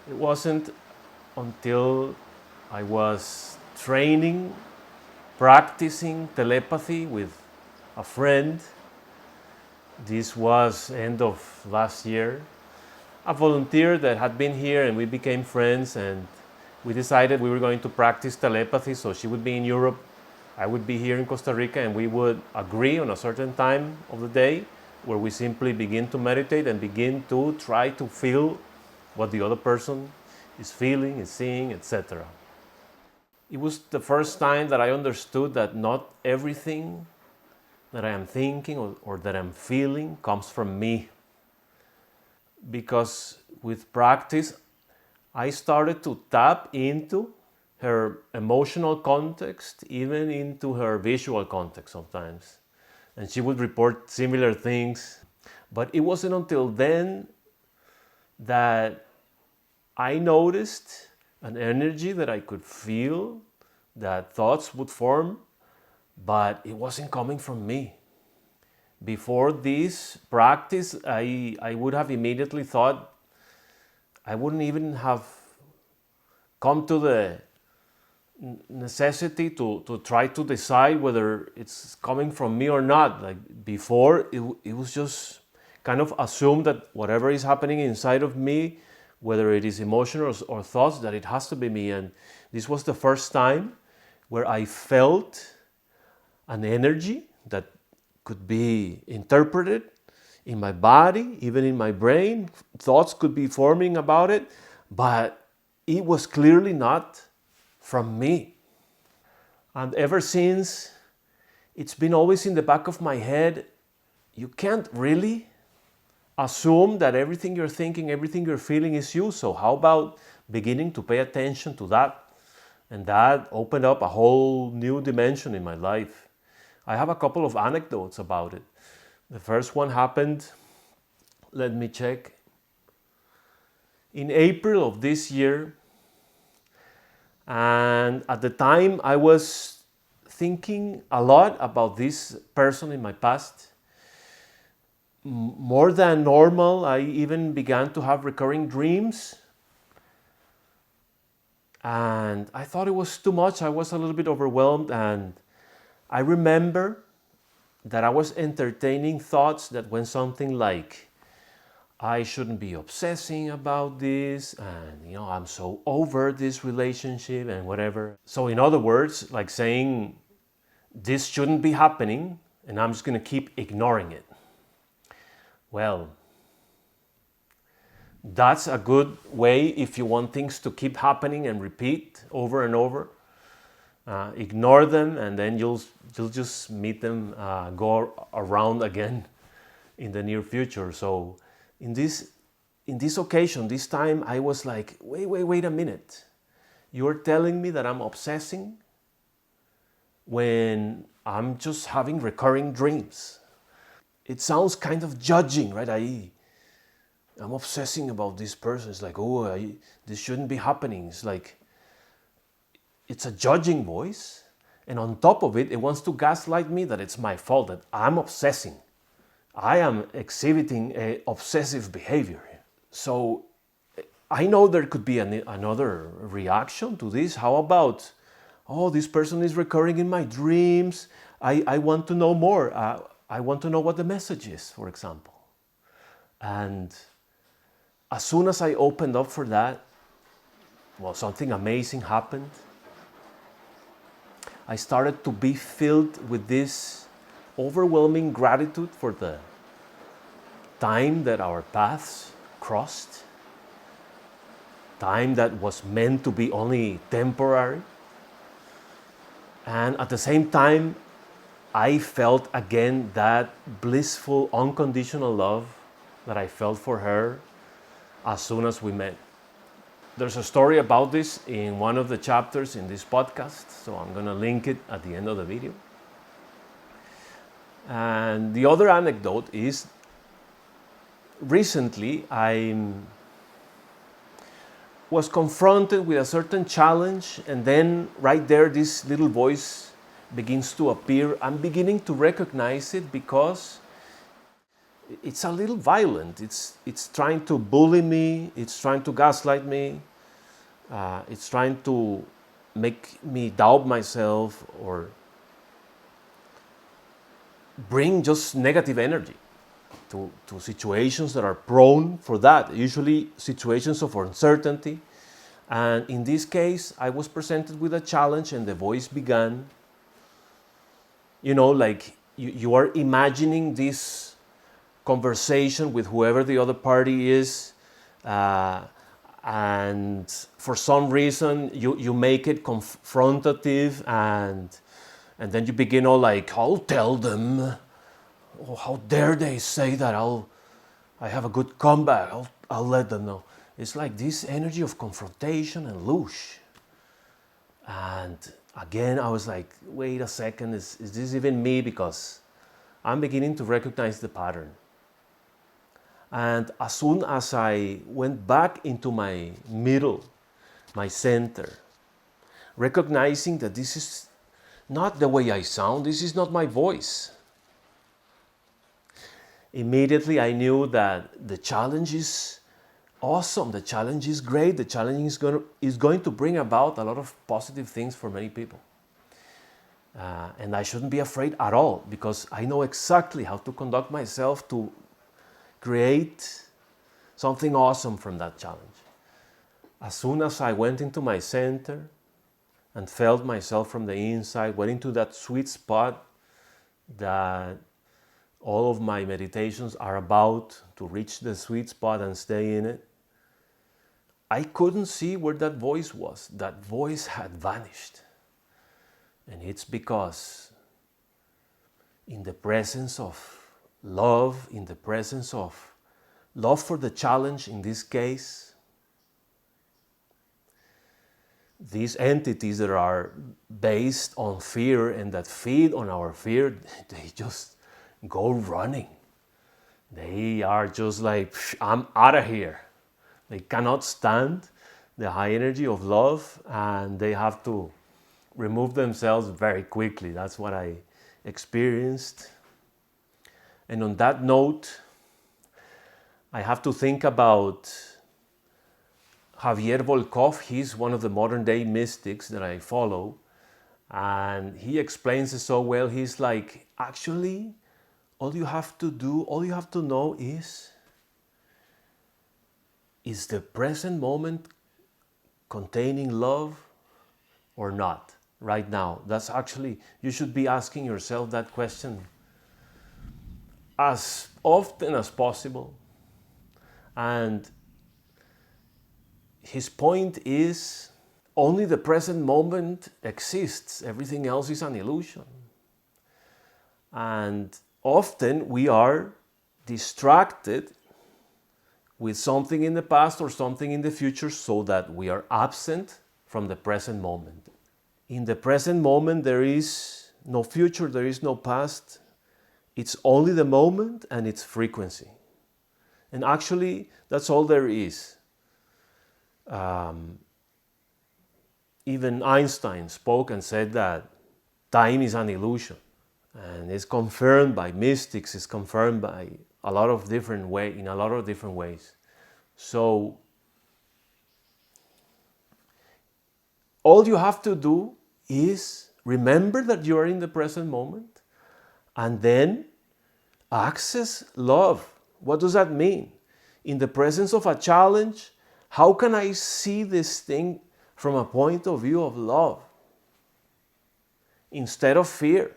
It wasn't until I was training, practicing telepathy with a friend. This was end of last year. A volunteer that had been here, and we became friends, and we decided we were going to practice telepathy. So she would be in Europe, I would be here in Costa Rica, and we would agree on a certain time of the day where we simply begin to meditate and begin to try to feel what the other person is feeling, is seeing, etc. It was the first time that I understood that not everything that I am thinking or that I'm feeling comes from me. Because with practice, I started to tap into her emotional context, even into her visual context sometimes. And she would report similar things. But it wasn't until then that I noticed an energy that I could feel, that thoughts would form, but it wasn't coming from me. Before this practice, I would have immediately thought, I wouldn't even have come to the necessity to try to decide whether it's coming from me or not. Like before, it was just kind of assumed that whatever is happening inside of me, whether it is emotional or thoughts, that it has to be me. And this was the first time where I felt an energy that could be interpreted in my body, even in my brain. Thoughts could be forming about it, but it was clearly not from me. And ever since, it's been always in the back of my head. You can't really assume that everything you're thinking, everything you're feeling is you. So how about beginning to pay attention to that? And that opened up a whole new dimension in my life. I have a couple of anecdotes about it. The first one happened, let me check, in April of this year. And at the time, I was thinking a lot about this person in my past. More than normal, I even began to have recurring dreams. And I thought it was too much. I was a little bit overwhelmed, and I remember that I was entertaining thoughts that went something like, I shouldn't be obsessing about this, and I'm so over this relationship and whatever. So in other words, like saying, this shouldn't be happening, and I'm just going to keep ignoring it. Well, that's a good way if you want things to keep happening and repeat over and over. Ignore them, and then you'll just meet them, go around again in the near future. So in this occasion, this time, I was like, wait a minute. You're telling me that I'm obsessing when I'm just having recurring dreams. It sounds kind of judging, right? I'm obsessing about this person. It's like, this shouldn't be happening. It's like, it's a judging voice. And on top of it, it wants to gaslight me that it's my fault, that I'm obsessing. I am exhibiting a obsessive behavior. So I know there could be another reaction to this. How about, this person is recurring in my dreams. I want to know more. I want to know what the message is, for example. And as soon as I opened up for that, something amazing happened. I started to be filled with this overwhelming gratitude for the time that our paths crossed, time that was meant to be only temporary. And at the same time, I felt again that blissful, unconditional love that I felt for her as soon as we met. There's a story about this in one of the chapters in this podcast, so I'm going to link it at the end of the video. And the other anecdote is, recently I was confronted with a certain challenge, and then right there this little voice begins to appear. I'm beginning to recognize it because it's a little violent. It's trying to bully me. It's trying to gaslight me. It's trying to make me doubt myself or bring just negative energy to situations that are prone for that, usually situations of uncertainty. And in this case, I was presented with a challenge, and the voice began, like you are imagining this conversation with whoever the other party is, and for some reason you make it confrontative, and then you begin all like, I'll tell them, oh, how dare they say that I have a good comeback, I'll let them know. It's like this energy of confrontation and louche. And again, I was like, wait a second, is this even me? Because I'm beginning to recognize the pattern. And as soon as I went back into my middle, my center, recognizing that this is not the way I sound, this is not my voice, immediately I knew that the challenge is awesome, the challenge is great, the challenge is going to bring about a lot of positive things for many people. And I shouldn't be afraid at all, because I know exactly how to conduct myself to create something awesome from that challenge. As soon as I went into my center and felt myself from the inside, went into that sweet spot that all of my meditations are about, to reach the sweet spot and stay in it, I couldn't see where that voice was. That voice had vanished. And it's because in the presence of love, in the presence of love for the challenge in this case, these entities that are based on fear and that feed on our fear, they just go running. They are just like, I'm out of here. They cannot stand the high energy of love, and they have to remove themselves very quickly. That's what I experienced. And on that note, I have to think about Javier Volkov. He's one of the modern day mystics that I follow, and he explains it so well. He's like, actually, all you have to know is the present moment containing love or not right now? That's actually, you should be asking yourself that question as often as possible. And his point is, only the present moment exists. Everything else is an illusion. And often we are distracted with something in the past or something in the future, so that we are absent from the present moment. In the present moment, there is no future, there is no past. It's only the moment and its frequency. And actually, that's all there is. Even Einstein spoke and said that time is an illusion. And it's confirmed by mystics, it's confirmed by in a lot of different ways. So all you have to do is remember that you are in the present moment, and then access love. What does that mean? In the presence of a challenge, how can I see this thing from a point of view of love instead of fear?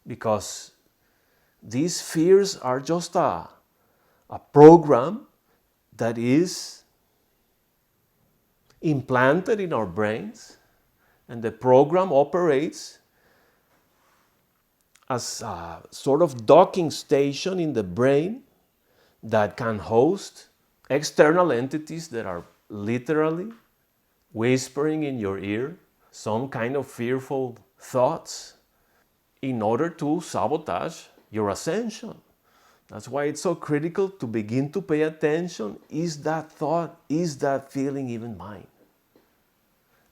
Because these fears are just a program that is implanted in our brains, and the program operates as a sort of docking station in the brain that can host external entities that are literally whispering in your ear some kind of fearful thoughts in order to sabotage your ascension. That's why it's so critical to begin to pay attention. Is that thought, is that feeling even mine?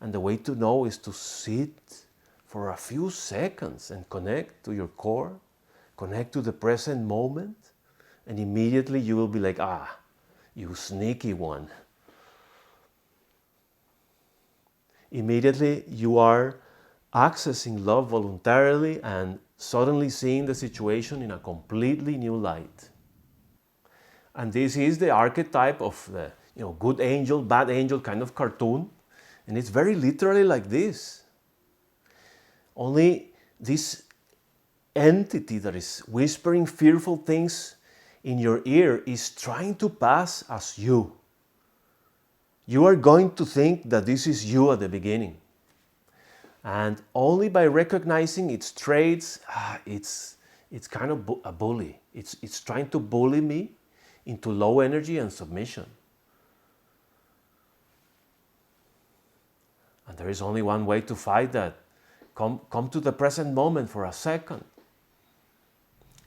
And the way to know is to sit for a few seconds and connect to your core, connect to the present moment, and immediately you will be like, ah, you sneaky one. Immediately you are accessing love voluntarily and suddenly seeing the situation in a completely new light. And this is the archetype of the good angel, bad angel kind of cartoon. And it's very literally like this. Only this entity that is whispering fearful things in your ear is trying to pass as you. You are going to think that this is you at the beginning. And only by recognizing its traits, it's kind of a bully. It's trying to bully me into low energy and submission. And there is only one way to fight that. Come to the present moment for a second.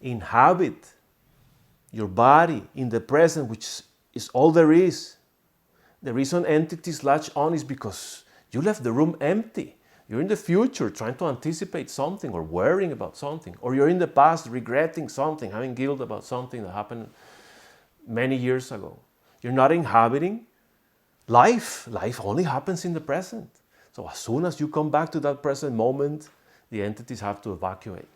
Inhabit your body in the present, which is all there is. The reason entities latch on is because you left the room empty. You're in the future trying to anticipate something or worrying about something. Or you're in the past regretting something, having guilt about something that happened many years ago. You're not inhabiting life. Life only happens in the present. So as soon as you come back to that present moment, the entities have to evacuate.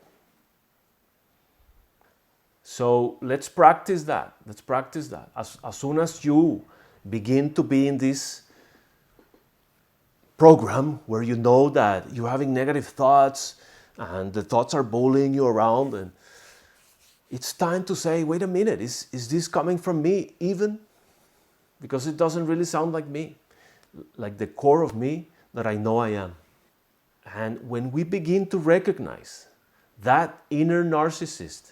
So let's practice that. Let's practice that. As soon as you begin to be in this program where you know that you're having negative thoughts and the thoughts are bullying you around, and it's time to say, wait a minute, is this coming from me even? Because it doesn't really sound like me, like the core of me that I know I am. And when we begin to recognize that inner narcissist,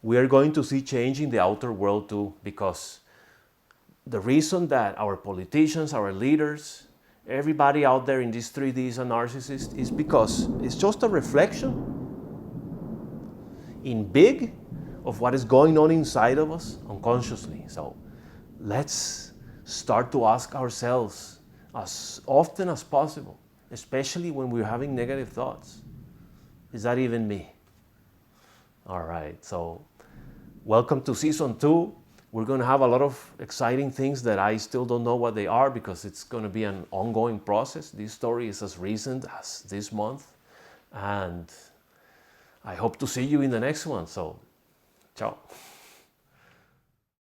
we are going to see change in the outer world too, because the reason that our politicians, our leaders, everybody out there in this 3D is a narcissist is because it's just a reflection in big of what is going on inside of us unconsciously. So let's start to ask ourselves as often as possible, especially when we're having negative thoughts, is that even me? All right, so welcome to season 2. We're going to have a lot of exciting things that I still don't know what they are because it's going to be an ongoing process. This story is as recent as this month. And I hope to see you in the next one. So, ciao.